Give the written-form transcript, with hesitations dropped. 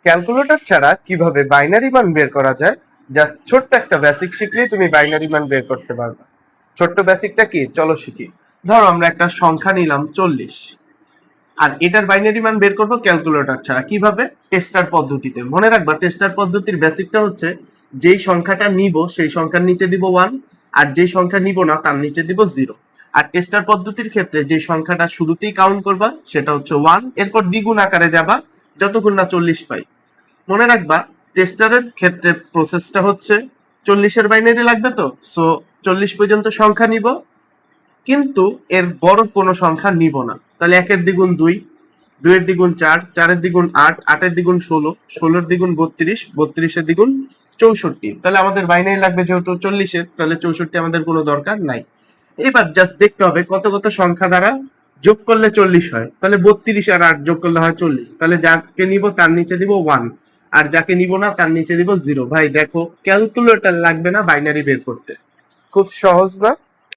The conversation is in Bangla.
ক্যালকুলেটর ছাড়া কিভাবে বাইনারি মান বের করা যায়, জাস্ট ছোট্ট একটা বেসিক শিখলেই তুমি বাইনারি মান বের করতে পারবে। ছোট্ট বেসিকটা কি, চলো শিখি। ধরো আমরা একটা সংখ্যা নিলাম 40, আর এটার বাইনারি মান বের করবো ক্যালকুলেটর ছাড়া। কিভাবে? টেস্টার পদ্ধতিতে। মনে রাখবা, টেস্টার পদ্ধতির বেসিকটা হচ্ছে যেই সংখ্যাটা নিব সেই সংখ্যার নিচে দিব 1, আর যেই সংখ্যা নিব না তার নিচে দিব 0। আর টেস্টার পদ্ধতির ক্ষেত্রে যে সংখ্যাটা শুরুতেই কাউন্ট করবা সেটা হচ্ছে 1, এরপর দ্বিগুণ আকারে যাবা যতক্ষণ না 40 পাই। মনে রাখবা, টেস্টারের ক্ষেত্রে প্রসেসটা হচ্ছে 40-এর বাইনারি লাগবে, তো সো 40 পর্যন্ত সংখ্যা নিব, কিন্তু এর বড় কোনো সংখ্যা নিব না। তাহলে 1-এর দ্বিগুণ 2, 2-এর দ্বিগুণ 4, 4-এর দ্বিগুণ 8, 8-এর দ্বিগুণ 16, 16-এর দ্বিগুণ 32, 32-এর দ্বিগুণ 64। তাহলে আমাদের বাইনারি লাগবে যেহেতু 40-এর, তাহলে 64 আমাদের কোনো দরকার নাই। এবার জাস্ট দেখতে হবে কত কত সংখ্যা দ্বারা যোগ করলে 40 হয়। তাহলে 32 আর 8 যোগ করলে হয় 40। তাহলে যাকে নিব তার নিচে দিব 1, আর যাকে নিব না তার নিচে দিব 0। ভাই দেখো, ক্যালকুলেটর লাগবে না বাইনারি বের করতে। খুব সহজ না?